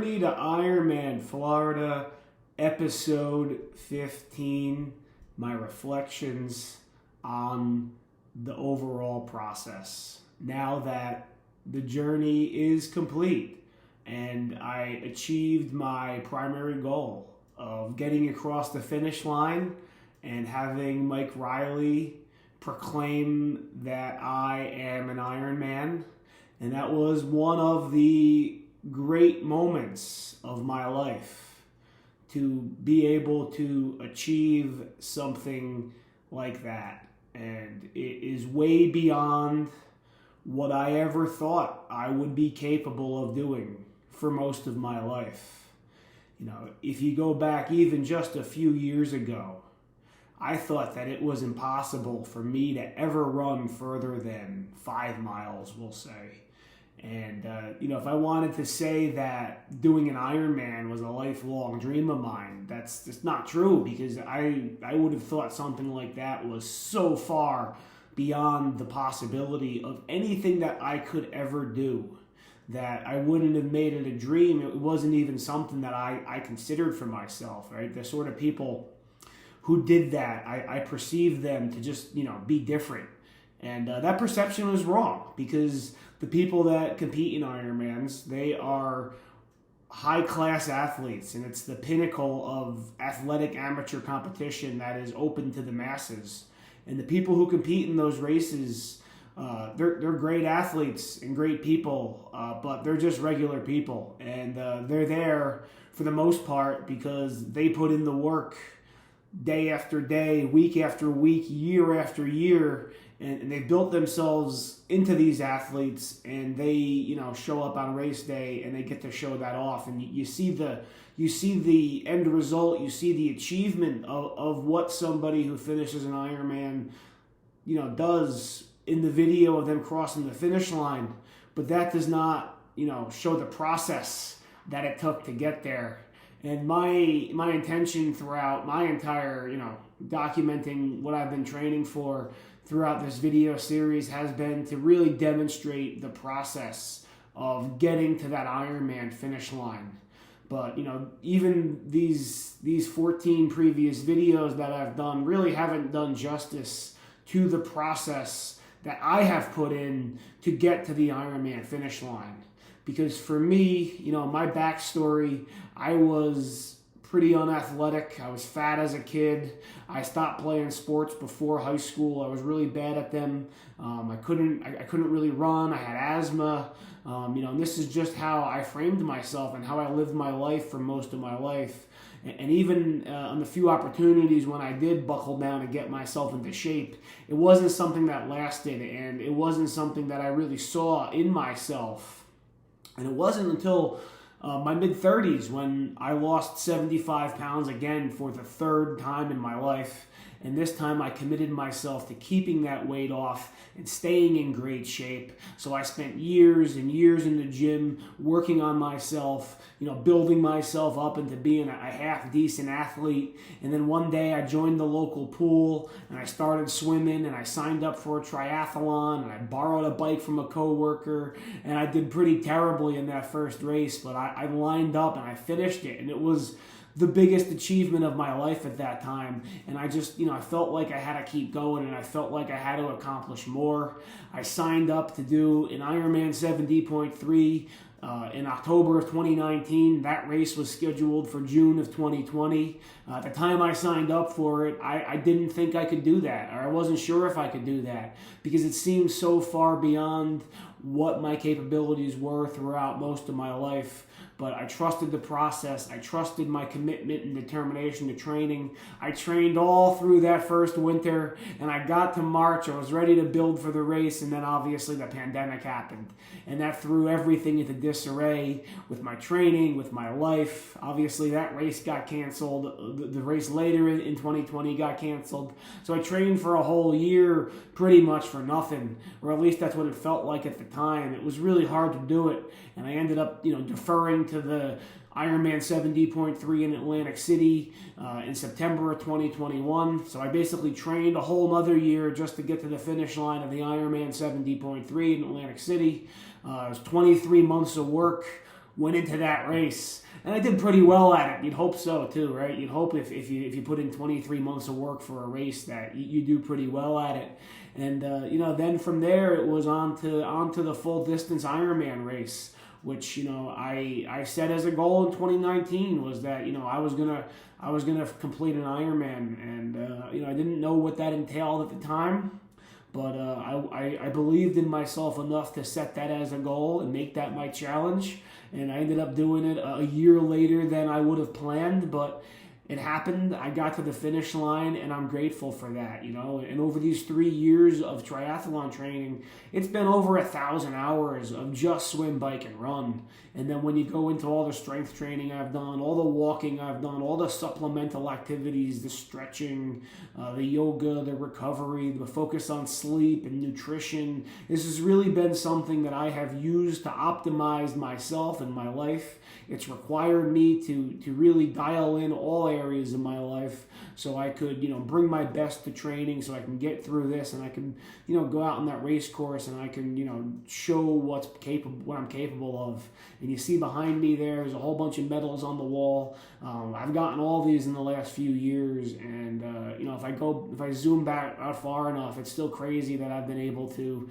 Journey to Ironman Florida, episode 15, my reflections on the overall process. Now that the journey is complete and I achieved my primary goal of getting across the finish line and having Mike Riley proclaim that I am an Ironman. And that was one of the great moments of my life, to be able to achieve something like that. And it is way beyond what I ever thought I would be capable of doing for most of my life. You know, if you go back even just a few years ago, I thought that it was impossible for me to ever run further than 5 miles, we'll say. And, if I wanted to say that doing an Ironman was a lifelong dream of mine, that's just not true, because I would have thought something like that was so far beyond the possibility of anything that I could ever do that I wouldn't have made it a dream. It wasn't even something that I considered for myself, right? The sort of people who did that, I perceived them to just, be different. And that perception was wrong, because the people that compete in Ironmans, they are high-class athletes, and it's the pinnacle of athletic amateur competition that is open to the masses. And the people who compete in those races, they're great athletes and great people, but they're just regular people. And they're there, for the most part, because they put in the work day after day, week after week, year after year, and they've built themselves into these athletes, and they, show up on race day and they get to show that off. And you see the end result, you see the achievement of what somebody who finishes an Ironman, does in the video of them crossing the finish line. But that does not, show the process that it took to get there. And my intention throughout my entire, documenting what I've been training for throughout this video series has been to really demonstrate the process of getting to that Ironman finish line. But, even these 14 previous videos that I've done really haven't done justice to the process that I have put in to get to the Ironman finish line. Because for me, my backstory, I was pretty unathletic. I was fat as a kid. I stopped playing sports before high school. I was really bad at them. I couldn't really run. I had asthma. And this is just how I framed myself and how I lived my life for most of my life. And even on the few opportunities when I did buckle down and get myself into shape, it wasn't something that lasted, and it wasn't something that I really saw in myself. And it wasn't until my mid-30s when I lost 75 pounds again for the third time in my life. And this time I committed myself to keeping that weight off and staying in great shape. So I spent years and years in the gym working on myself, building myself up into being a half-decent athlete. And then one day I joined the local pool and I started swimming, and I signed up for a triathlon, and I borrowed a bike from a coworker, and I did pretty terribly in that first race, but I lined up and I finished it, and it was the biggest achievement of my life at that time. And I just, I felt like I had to keep going, and I felt like I had to accomplish more. I signed up to do an Ironman 70.3 in October of 2019. That race was scheduled for June of 2020. At the time I signed up for it, I didn't think I could do that, or I wasn't sure if I could do that, because it seemed so far beyond what my capabilities were throughout most of my life. But I trusted the process. I trusted my commitment and determination to training. I trained all through that first winter, and I got to March. I was ready to build for the race, and then obviously the pandemic happened. And that threw everything into disarray with my training, with my life. Obviously that race got canceled. The race later in 2020 got canceled. So I trained for a whole year pretty much for nothing, or at least that's what it felt like at the time. It was really hard to do it, and I ended up, deferring to the Ironman 70.3 in Atlantic City in September of 2021. So I basically trained a whole other year just to get to the finish line of the Ironman 70.3 in Atlantic City. It was 23 months of work went into that race. And I did pretty well at it. You'd hope so too, right? You'd hope if you put in 23 months of work for a race that you do pretty well at it. And then from there it was on to the full distance Ironman race, which I set as a goal in 2019 was that I was gonna complete an Ironman, and I didn't know what that entailed at the time. But I believed in myself enough to set that as a goal and make that my challenge. And I ended up doing it a year later than I would have planned. But it happened. I got to the finish line, and I'm grateful for that. And over these 3 years of triathlon training, it's been over 1,000 hours of just swim, bike, and run. And then when you go into all the strength training I've done, all the walking I've done, all the supplemental activities, the stretching, the yoga, the recovery, the focus on sleep and nutrition, this has really been something that I have used to optimize myself and my life. It's required me to really dial in all areas of my life so I could, bring my best to training so I can get through this and I can, go out on that race course and I can, show what I'm capable of. And you see behind me there's a whole bunch of medals on the wall. I've gotten all these in the last few years, and if I zoom back out far enough, it's still crazy that I've been able to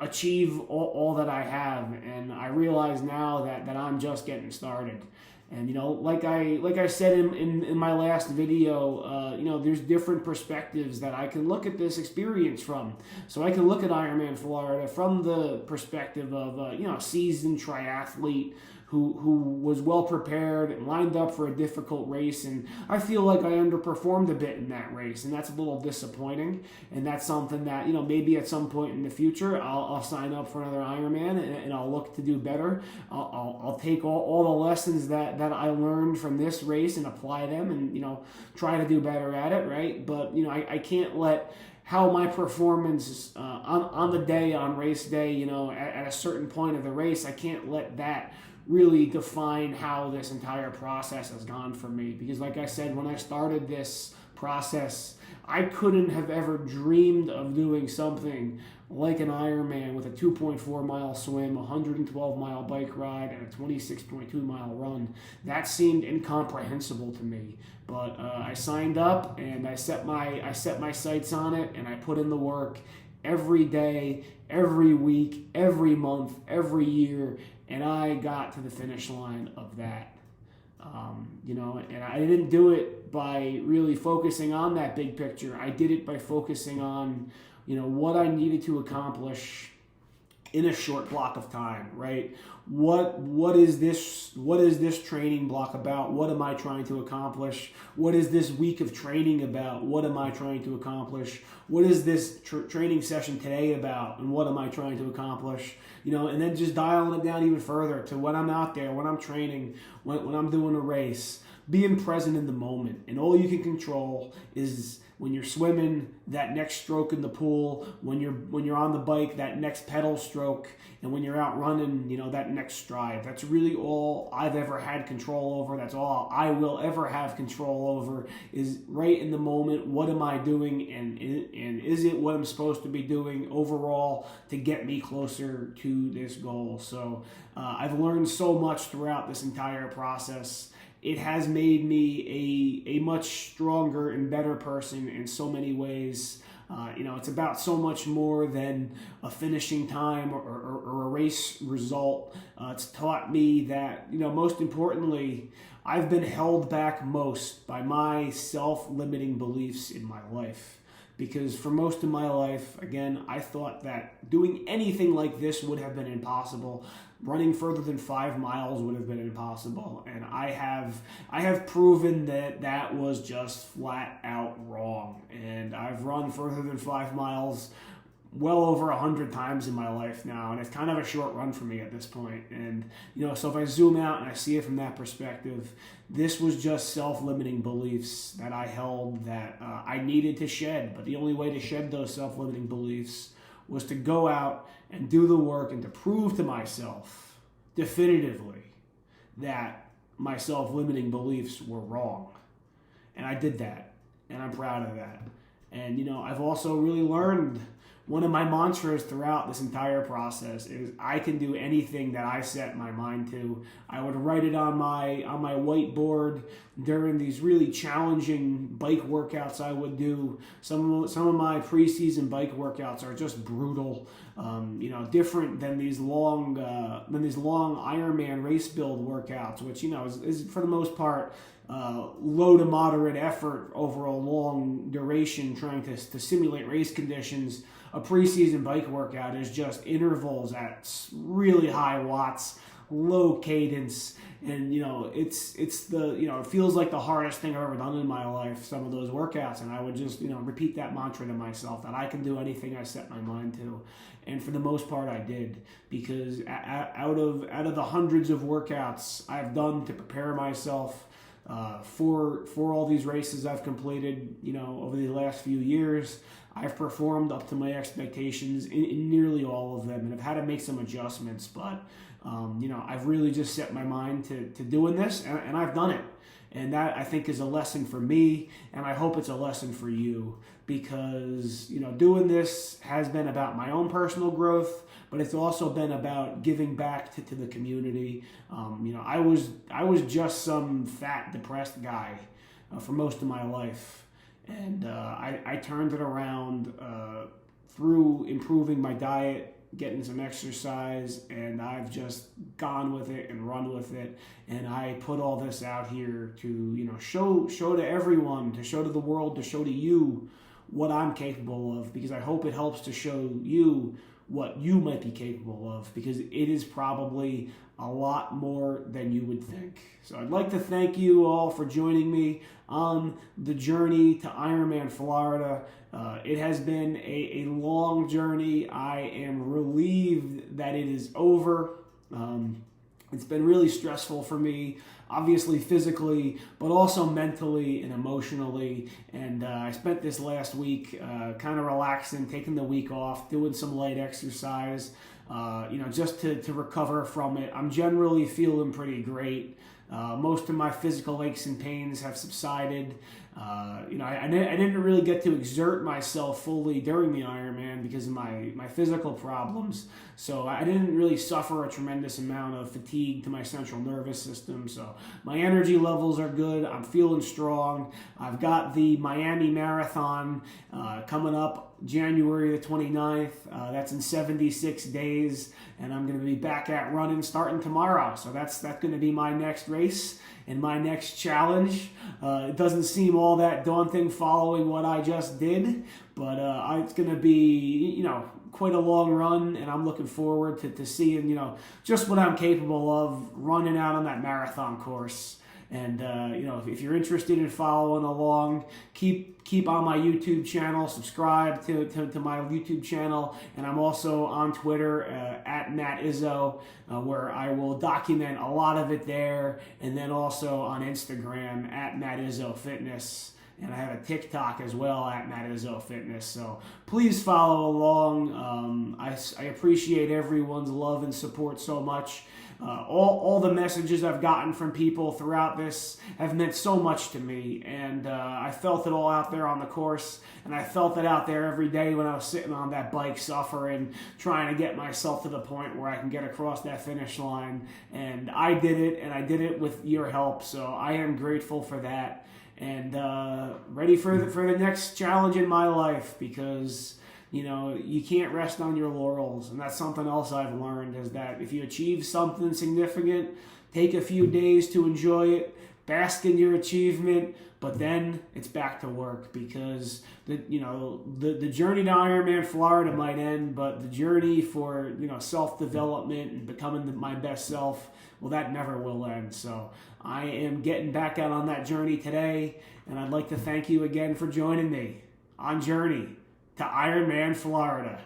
achieve all that I have. And I realize now that I'm just getting started. And like I said in my last video, there's different perspectives that I can look at this experience from. So I can look at Ironman Florida from the perspective of a seasoned triathlete who was well prepared and lined up for a difficult race, and I feel like I underperformed a bit in that race, and that's a little disappointing. And that's something that maybe at some point in the future I'll sign up for another Ironman and I'll look to do better. I'll take all the lessons that I learned from this race and apply them, and try to do better at it, right? But I can't let how my performance on the day, on race day, at a certain point of the race, I can't let that really define how this entire process has gone for me. Because like I said, when I started this process, I couldn't have ever dreamed of doing something like an Ironman with a 2.4 mile swim, a 112 mile bike ride, and a 26.2 mile run. That seemed incomprehensible to me. But I signed up and I set my sights on it, and I put in the work every day, every week, every month, every year, and I got to the finish line of that. And I didn't do it by really focusing on that big picture. I did it by focusing on, what I needed to accomplish in a short block of time, right? What is this training block about? What am I trying to accomplish? What is this week of training about? What am I trying to accomplish? What is this training session today about? And what am I trying to accomplish? And then just dialing it down even further to when I'm out there, when I'm training, when I'm doing a race, being present in the moment. And all you can control is when you're swimming, that next stroke in the pool, when you're on the bike, that next pedal stroke, and when you're out running, that next stride. That's really all I've ever had control over. That's all I will ever have control over, is right in the moment, what am I doing, and is it what I'm supposed to be doing overall to get me closer to this goal? So I've learned so much throughout this entire process. It has made me a much stronger and better person in so many ways. It's about so much more than a finishing time or a race result. It's taught me that, most importantly, I've been held back most by my self-limiting beliefs in my life. Because for most of my life, again, I thought that doing anything like this would have been impossible. Running further than 5 miles would have been impossible. And I have proven that was just flat out wrong. And I've run further than 5 miles well over 100 times in my life now, and it's kind of a short run for me at this point. And so if I zoom out and I see it from that perspective, this was just self-limiting beliefs that I held that I needed to shed. But the only way to shed those self-limiting beliefs was to go out and do the work and to prove to myself definitively that my self-limiting beliefs were wrong. And I did that, and I'm proud of that. And I've also really learned one of my mantras throughout this entire process is I can do anything that I set my mind to. I would write it on my whiteboard during these really challenging bike workouts I would do. Some of my preseason bike workouts are just brutal, different than these long Ironman race build workouts, which is for the most part low to moderate effort over a long duration, trying to simulate race conditions. A preseason bike workout is just intervals at really high watts, low cadence, and it feels like the hardest thing I've ever done in my life, some of those workouts. And I would just repeat that mantra to myself that I can do anything I set my mind to. And for the most part I did, because out of the hundreds of workouts I've done to prepare myself for all these races I've completed, over the last few years, I've performed up to my expectations in nearly all of them, and I've had to make some adjustments. But I've really just set my mind to doing this, and I've done it. And that, I think, is a lesson for me, and I hope it's a lesson for you, because doing this has been about my own personal growth, but it's also been about giving back to the community. I was just some fat, depressed guy for most of my life, and I turned it around through improving my diet, getting some exercise, and I've just gone with it and run with it. And I put all this out here to show to everyone, to show to the world, to show to you what I'm capable of, because I hope it helps to show you what you might be capable of, because it is probably a lot more than you would think. So I'd like to thank you all for joining me on the journey to Ironman Florida. It has been a long journey. I am relieved that it is over. It's been really stressful for me, obviously physically, but also mentally and emotionally. And I spent this last week kind of relaxing, taking the week off, doing some light exercise, just to recover from it. I'm generally feeling pretty great. Most of my physical aches and pains have subsided. I didn't really get to exert myself fully during the Ironman because of my physical problems. So I didn't really suffer a tremendous amount of fatigue to my central nervous system. So my energy levels are good. I'm feeling strong. I've got the Miami Marathon coming up January the 29th. That's in 76 days. And I'm going to be back at running starting tomorrow. So that's going to be my next race and my next challenge. It doesn't seem all that daunting following what I just did, but it's going to be, quite a long run, and I'm looking forward to seeing, just what I'm capable of running out on that marathon course. And, if you're interested in following along, keep on my YouTube channel, subscribe to my YouTube channel, and I'm also on Twitter at Matt Izzo, where I will document a lot of it there, and then also on Instagram at Matt Izzo Fitness. And I have a TikTok as well at Matt Izzo Fitness. So please follow along. I appreciate everyone's love and support so much. All the messages I've gotten from people throughout this have meant so much to me, and I felt it all out there on the course, and I felt it out there every day when I was sitting on that bike suffering, trying to get myself to the point where I can get across that finish line. And I did it, and I did it with your help, so I am grateful for that. And ready for the next challenge in my life, because you can't rest on your laurels. And that's something else I've learned, is that if you achieve something significant, take a few days to enjoy it, bask in your achievement, but then it's back to work, because the journey to Ironman Florida might end, but the journey for self-development and becoming my best self, well, that never will end. So I am getting back out on that journey today, and I'd like to thank you again for joining me on Journey to Ironman Florida.